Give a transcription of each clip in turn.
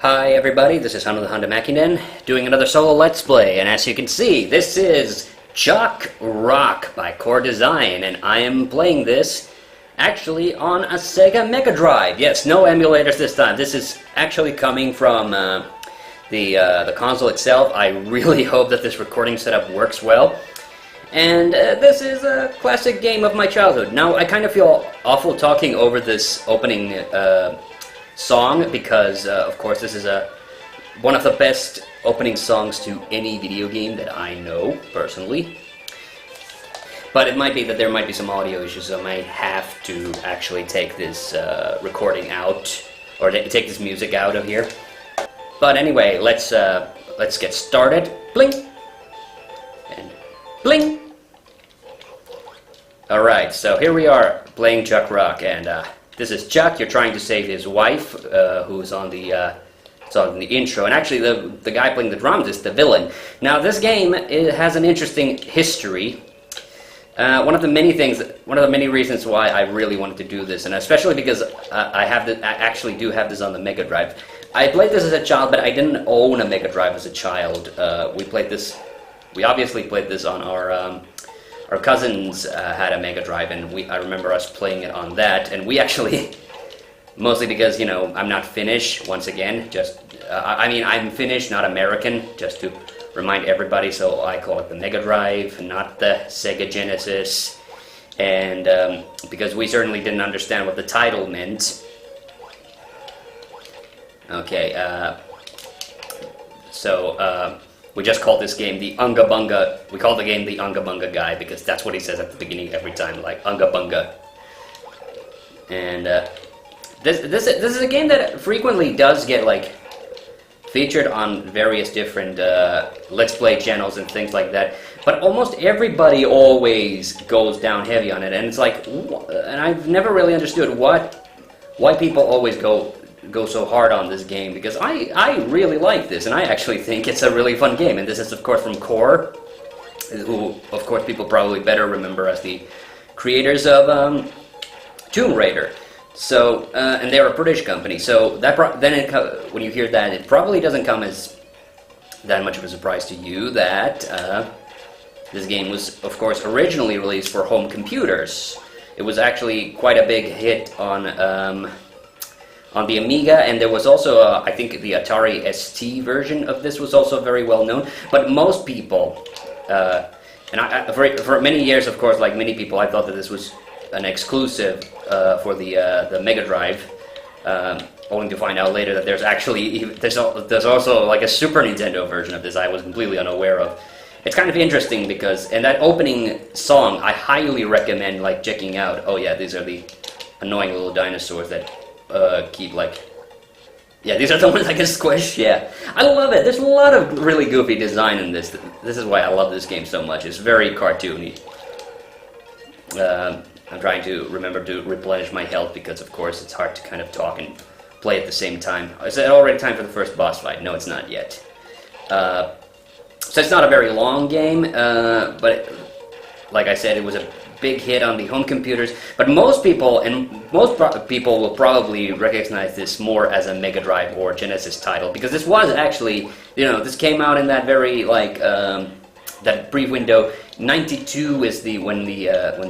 Hi everybody, this is Unga-bunga doing another solo Let's Play, and as you can see, this is Chuck Rock by Core Design, and I am playing this actually on a Sega Mega Drive. Yes, no emulators this time. This is actually coming from the console itself. I really hope that this recording setup works well. And this is a classic game of my childhood. Now, I kind of feel awful talking over this opening song because, of course, this is one of the best opening songs to any video game that I know, personally. But it might be that there might be some audio issues, so I might have to actually take this recording out, or take this music out of here. But anyway, let's get started. Bling! And bling! Alright, so here we are playing Chuck Rock, and this is Chuck. You're trying to save his wife, who's on the intro, and actually the guy playing the drums is the villain. Now this game, it has an interesting history. One of the many reasons why I really wanted to do this, and especially because I actually do have this on the Mega Drive. I played this as a child, but I didn't own a Mega Drive as a child. We obviously played this on our cousins had a Mega Drive, and I remember us playing it on that, and we actually, mostly because, you know, I'm not Finnish, once again, I mean, I'm Finnish, not American, just to remind everybody, so I call it the Mega Drive, not the Sega Genesis, and because we certainly didn't understand what the title meant. Okay, we just called this game the Unga-bunga. We called the game the Unga-bunga guy because that's what he says at the beginning every time, like Unga-bunga. And this is a game that frequently does get like featured on various different Let's Play channels and things like that. But almost everybody always goes down heavy on it, and it's like, and I've never really understood why people always go so hard on this game, because I really like this, and I actually think it's a really fun game. And this is, of course, from Core, who, of course, people probably better remember as the creators of Tomb Raider. So, and they're a British company, so that when you hear that, it probably doesn't come as that much of a surprise to you that this game was, of course, originally released for home computers. It was actually quite a big hit on the Amiga, and there was also, I think, the Atari ST version of this was also very well known. But most people, and for many years, of course, like many people, I thought that this was an exclusive for the Mega Drive, only to find out later that there's also like a Super Nintendo version of this I was completely unaware of. It's kind of interesting because, in that opening song, I highly recommend like checking out. Oh yeah, these are the annoying little dinosaurs that keep like, yeah, these are the ones I can squish. Yeah, I love it. There's a lot of really goofy design in this. This is why I love this game so much. It's very cartoony. I'm trying to remember to replenish my health because, of course, it's hard to kind of talk and play at the same time. Is it already time for the first boss fight? No, it's not yet. So it's not a very long game, but like I said, it was a big hit on the home computers. But most people will probably recognize this more as a Mega Drive or Genesis title, because this was actually, you know, this came out in that very like that brief window. 92 is when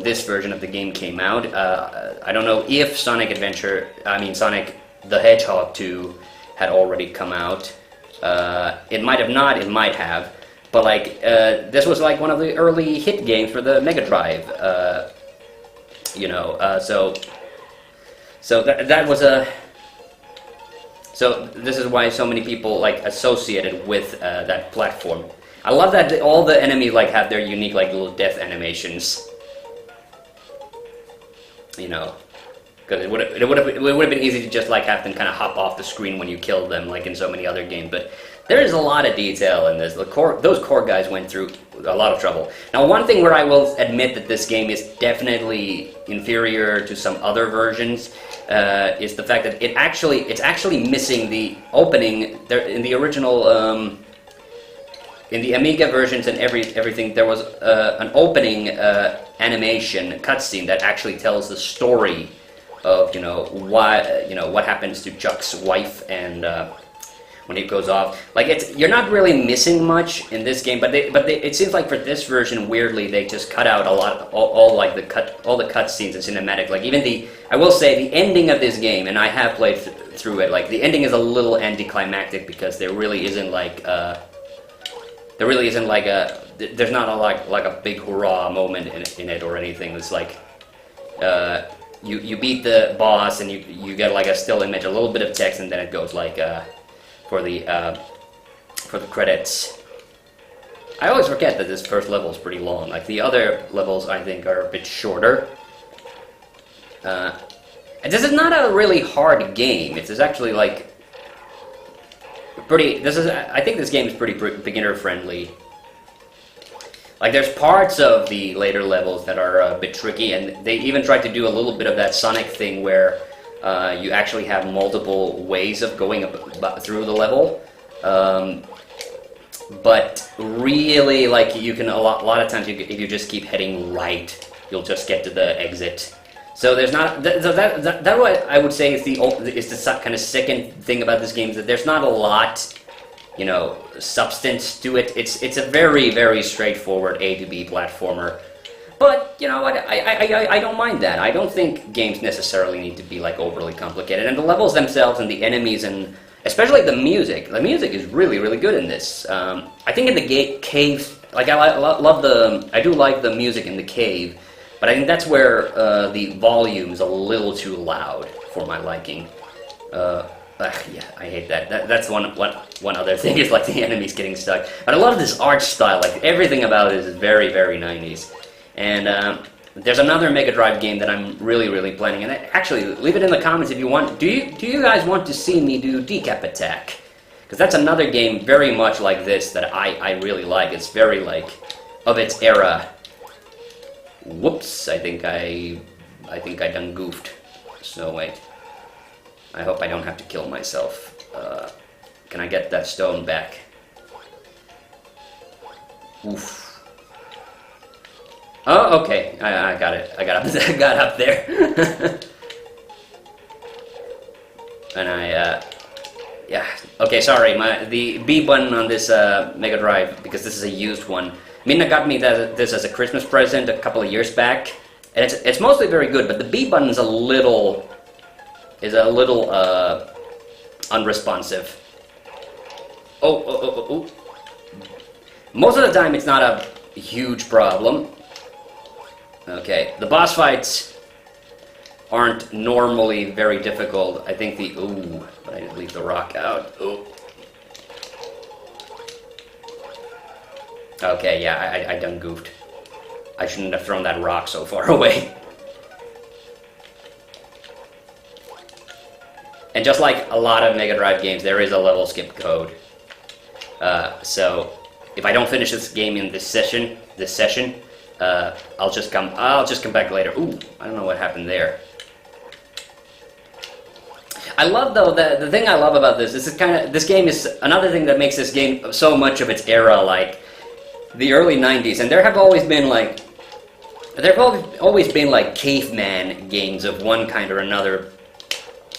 this version of the game came out. I don't know if Sonic the Hedgehog 2 had already come out. It might have not. It might have. But like, this was like one of the early hit games for the Mega Drive, you know. So that was so this is why so many people like associated with that platform. I love that all the enemies like have their unique like little death animations, you know, because it would have been easy to just like have them kind of hop off the screen when you kill them, like in so many other games. But there is a lot of detail in this. Those Core guys went through a lot of trouble. Now, one thing where I will admit that this game is definitely inferior to some other versions is the fact that it's actually missing the opening. In the original, in the Amiga versions and everything, there was an opening animation cutscene that actually tells the story of what happens to Chuck's wife and when it goes off. Like you're not really missing much in this game, but it seems like for this version, weirdly, they just cut out a lot, all the cutscenes and cinematic. Like even I will say the ending of this game, and I have played through it. Like the ending is a little anticlimactic because there really isn't like there's not a big hurrah moment in it or anything. It's like you beat the boss and you get like a still image, a little bit of text, and then it goes like for the credits. I always forget that this first level is pretty long. Like the other levels, I think, are a bit shorter. And this is not a really hard game. It is actually like pretty. I think this game is pretty beginner friendly. Like there's parts of the later levels that are a bit tricky, and they even tried to do a little bit of that Sonic thing where you actually have multiple ways of going through the level. But really, like you can a lot of times if you just keep heading right, you'll just get to the exit. So there's not that what I would say is the kind of second thing about this game is that there's not a lot, you know, substance to it. It's a very, very straightforward A to B platformer. But you know what? I don't mind that. I don't think games necessarily need to be like overly complicated. And the levels themselves and the enemies and especially the music. The music is really, really good in this. I think in the cave, like I do like the music in the cave, but I think that's where the volume's a little too loud for my liking. Yeah, I hate that. That's one other thing is like the enemies getting stuck. But I love this art style. Like everything about it is very, very 90s. And there's another Mega Drive game that I'm really, really planning. And actually, leave it in the comments if you want. Do you guys want to see me do Decap Attack? Because that's another game very much like this that I really like. It's very like of its era. Whoops! I think I done goofed. So wait. I hope I don't have to kill myself. Can I get that stone back? Oof. Oh, okay. I got it. I got up there. And yeah. Okay, sorry. The B button on this Mega Drive, because this is a used one. Minna got me this as a Christmas present a couple of years back, and it's mostly very good. But the B button is a little unresponsive. Oh. Most of the time, it's not a huge problem. Okay, the boss fights aren't normally very difficult. I think but I didn't leave the rock out. Ooh. Okay, yeah, I done goofed. I shouldn't have thrown that rock so far away. And just like a lot of Mega Drive games, there is a level skip code. So if I don't finish this game in this session, I'll just come back later. Ooh, I don't know what happened there. I love though the thing I love about this game is another thing that makes this game so much of its era, like the early 90s, and there have always been like caveman games of one kind or another.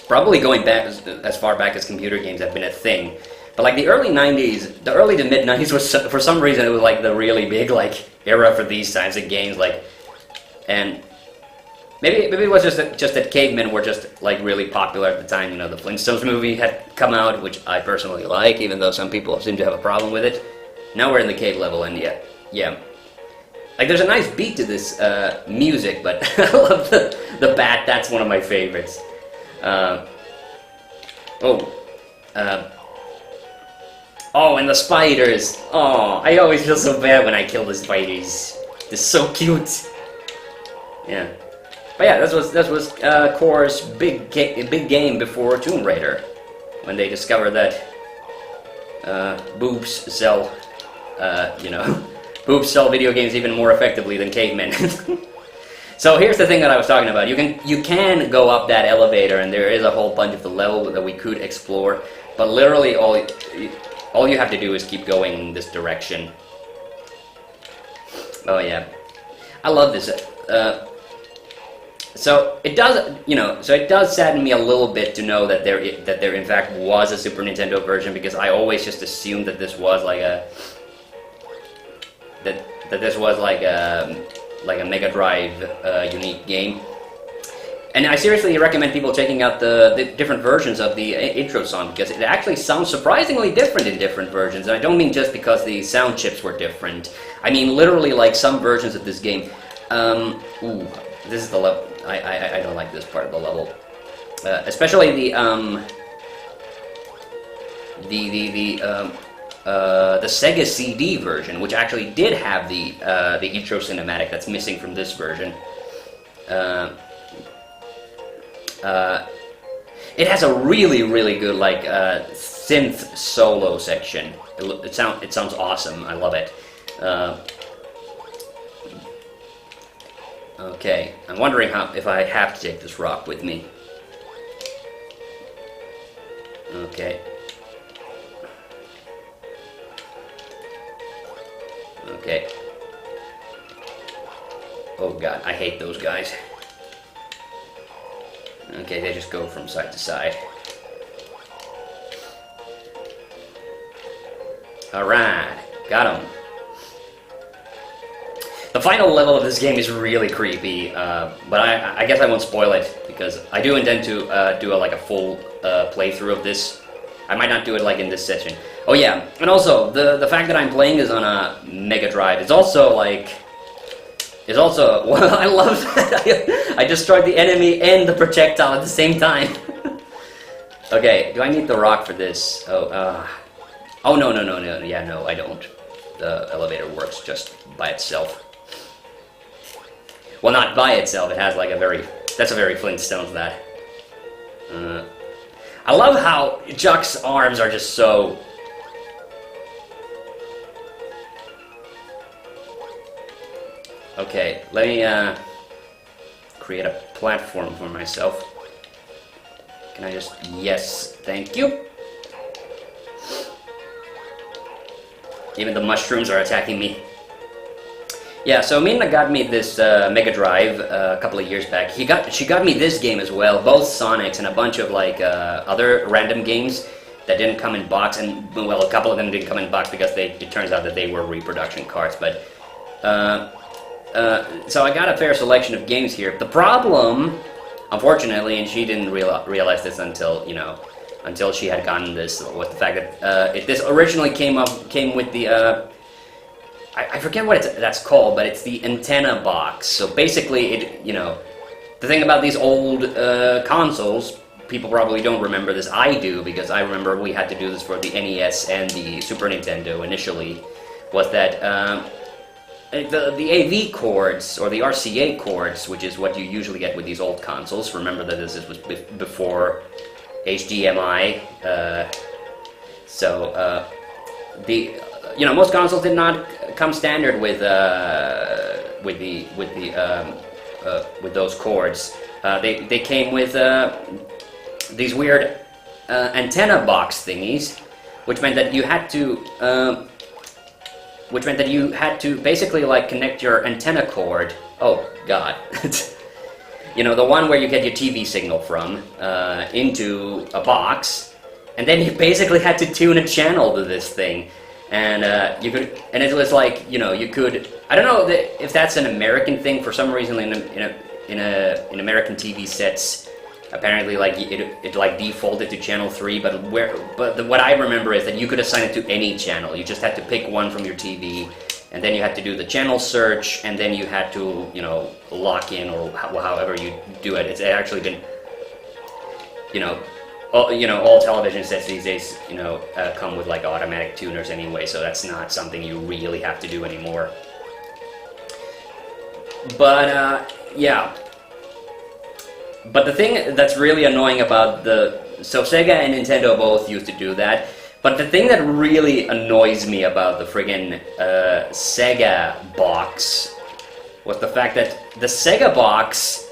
Probably going back as far back as computer games have been a thing. But like the early 90s, the early to mid 90s was, for some reason, it was like the really big like era for these types of games. Like, and maybe it was just that cavemen were just like really popular at the time. You know, the Flintstones movie had come out, which I personally like, even though some people seem to have a problem with it. Now we're in the cave level, and yeah. Like there's a nice beat to this music, but I love the bat. That's one of my favorites. Oh, and the spiders. Oh, I always feel so bad when I kill the spiders. They're so cute. Yeah. But yeah, this was Core's big game before Tomb Raider, when they discovered that boobs sell, boobs sell video games even more effectively than cavemen. So here's the thing that I was talking about. You can go up that elevator, and there is a whole bunch of the level that we could explore. But literally, all you have to do is keep going in this direction. Oh yeah, I love this. So it does, so it does sadden me a little bit to know that there in fact was a Super Nintendo version, because I always just assumed that this was like a Mega Drive unique game. And I seriously recommend people checking out the different versions of the intro song, because it actually sounds surprisingly different in different versions. And I don't mean just because the sound chips were different. I mean literally, like, some versions of this game. Ooh, this is the level. I don't like this part of the level, especially the Sega CD version, which actually did have the intro cinematic that's missing from this version. It has a really good, like, synth solo section. It sounds awesome. I love it. Okay, I'm wondering if I have to take this rock with me. Okay. Okay. Oh god, I hate those guys. Okay, they just go from side to side. Alright, got him. The final level of this game is really creepy, but I guess I won't spoil it, because I do intend to do a full playthrough of this. I might not do it like in this session. Oh yeah, and also, the fact that I'm playing this on a Mega Drive is also like... well, I love that. I destroyed the enemy and the projectile at the same time. Okay, do I need the rock for this? Oh, no, yeah, no, I don't. The elevator works just by itself. Well, not by itself, it has like that's a very Flintstones, that. I love how Chuck's arms are just so... Okay, let me create a platform for myself. Can I just... Yes, thank you. Even the mushrooms are attacking me. Yeah, so Mina got me this Mega Drive a couple of years back. She got me this game as well, both Sonics and a bunch of like other random games that didn't come in box, and well, a couple of them didn't come in box because it turns out that they were reproduction carts. But so I got a fair selection of games here. The problem, unfortunately, and she didn't realize this until she had gotten this, was the fact that this originally came with the I forget what that's called, but it's the antenna box. So basically, the thing about these old consoles, people probably don't remember this. I do, because I remember we had to do this for the NES and the Super Nintendo initially, was that the AV cords, or the RCA cords, which is what you usually get with these old consoles. Remember that this was before HDMI, most consoles did not come standard with those cords. They came with these weird antenna box thingies, which meant that you had to basically like connect your antenna cord. Oh god. The one where you get your TV signal from, into a box, and then you basically had to tune a channel to this thing. And it was like, you could, I don't know if that's an American thing. For some reason in American TV sets, apparently like it like defaulted to channel 3, but what I remember is that you could assign it to any channel. You just had to pick one from your TV, and then you had to do the channel search, and then you had to, lock in, or however you do it. It's actually been, all television sets these days, come with like automatic tuners anyway, so that's not something you really have to do anymore. But, yeah. But the thing that's really annoying about so Sega and Nintendo both used to do that, but the thing that really annoys me about the friggin' Sega box was the fact that the Sega box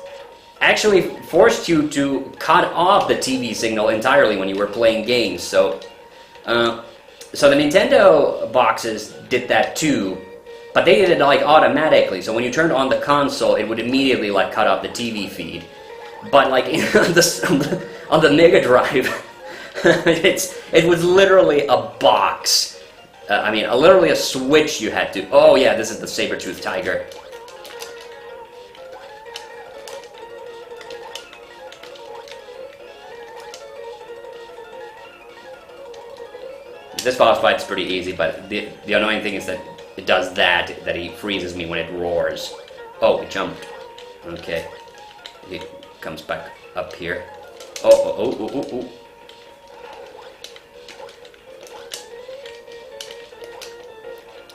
actually forced you to cut off the TV signal entirely when you were playing games. So the Nintendo boxes did that too, but they did it like automatically. So when you turned on the console, it would immediately like cut off the TV feed. But like on the Mega Drive, it was literally a box. I mean, literally a switch you had to. Oh yeah, this is the saber-toothed tiger. This boss fight's pretty easy, but the annoying thing is that it does that he freezes me when it roars. Oh, it jumped. Okay. It comes back up here. Oh.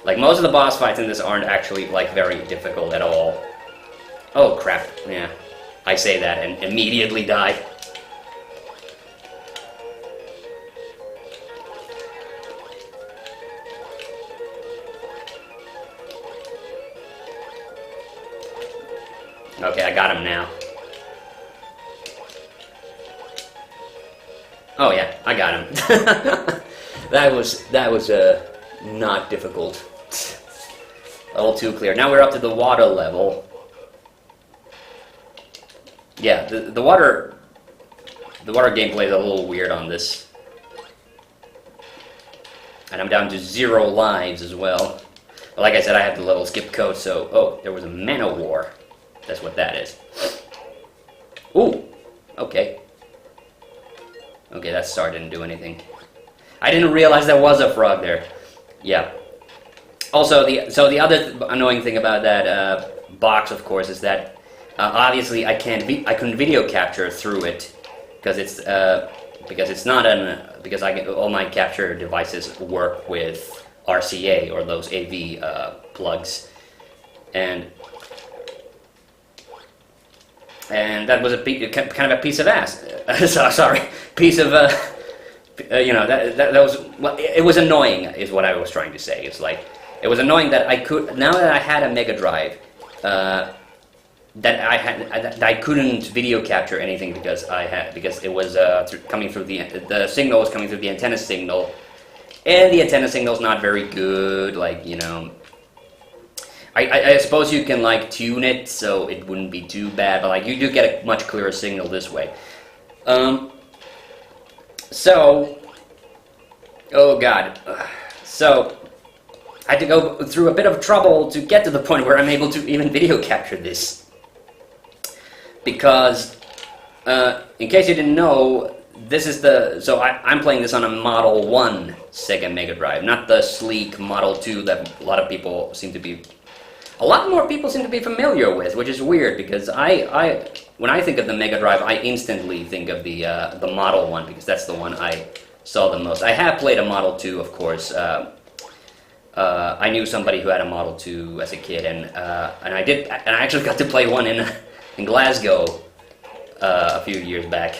Like, most of the boss fights in this aren't actually, like, very difficult at all. Oh, crap. Yeah. I say that and immediately die. Okay, I got him now. Oh yeah, I got him. that was not difficult. All too clear. Now we're up to the water level. Yeah, the water gameplay is a little weird on this. And I'm down to 0 lives as well. But like I said, I have the level skip code, so oh, there was a mana war. That's what that is. Ooh, okay. Okay, that star didn't do anything. I didn't realize there was a frog there. Yeah. Also, the other annoying thing about that box, of course, is that obviously I couldn't video capture through it because all my capture devices work with RCA or those AV plugs, and that was kind of a piece of ass. Sorry, piece of you know, that was, well, it was annoying, is what I was trying to say. It's like, it was annoying that I could, now that I had a Mega Drive, that I couldn't video capture anything because it was coming through the signal was coming through the antenna signal, and the antenna signal's not very good. Like, you know, I suppose you can like tune it so it wouldn't be too bad, but like you do get a much clearer signal this way. So, oh god, so I had to go through a bit of trouble to get to the point where I'm able to even video capture this. Because, in case you didn't know, this is I'm playing this on a Model 1 Sega Mega Drive, not the sleek Model 2 that a lot more people seem to be familiar with, which is weird, because when I think of the Mega Drive, I instantly think of the Model 1, because that's the one I saw the most. I have played a Model 2, of course. I knew somebody who had a Model 2 as a kid, and I actually got to play one in Glasgow a few years back.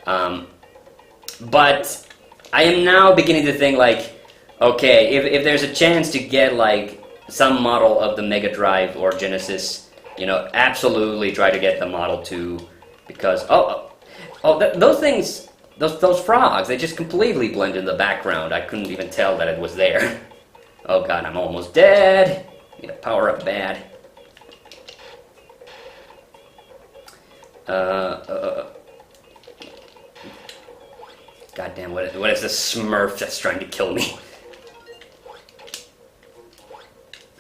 But I am now beginning to think, like, okay, if there's a chance to get like some model of the Mega Drive or Genesis, you know, absolutely try to get the Model 2, because those things, those frogs, they just completely blend in the background. I couldn't even tell that it was there. Oh god, I'm almost dead. Need to power up bad. Goddamn, what is this Smurf that's trying to kill me?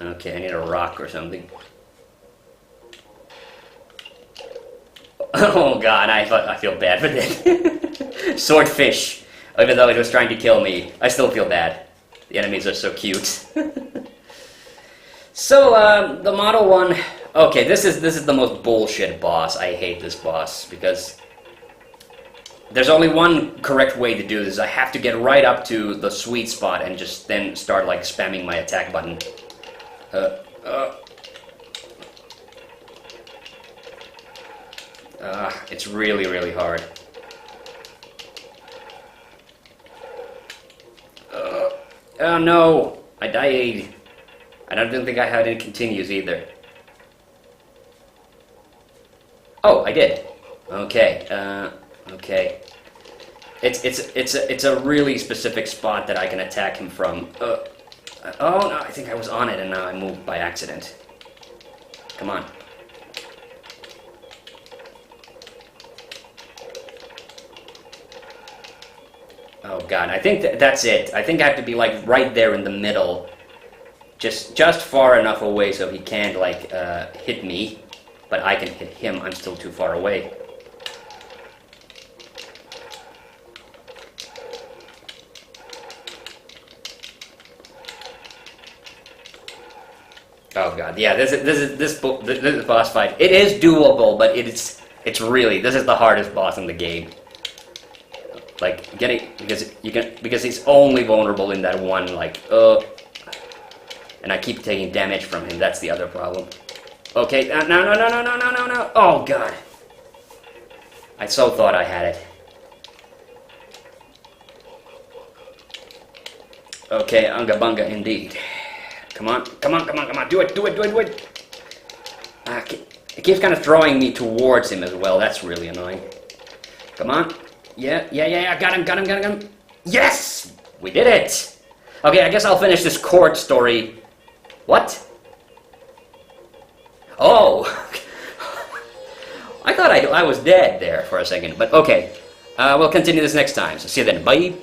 Okay, I need a rock or something. Oh god, I feel bad for that. Swordfish. Even though it was trying to kill me, I still feel bad. The enemies are so cute. So, the Model 1... Okay, this is the most bullshit boss. I hate this boss, because there's only one correct way to do this. I have to get right up to the sweet spot and just then start, like, spamming my attack button. It's really, really hard. Oh no! I died. I don't think I had any continues either. Oh, I did. Okay. Okay. It's a really specific spot that I can attack him from. Oh, no, I think I was on it and now I moved by accident. Come on. Oh god, I think that's it. I think I have to be like right there in the middle. Just far enough away so he can't like hit me. But I can hit him, I'm still too far away. Oh god, yeah, this boss fight. It is doable, but it's really, this is the hardest boss in the game. Like getting because he's only vulnerable in that one like and I keep taking damage from him. That's the other problem. Okay, no. Oh god. I so thought I had it. Okay, Unga-bunga indeed. Come on. Do it. It keeps kind of throwing me towards him as well. That's really annoying. Come on. Yeah. Got him. Yes! We did it! Okay, I guess I'll finish this court story. What? Oh! I thought I was dead there for a second, but okay. We'll continue this next time, so see you then. Bye!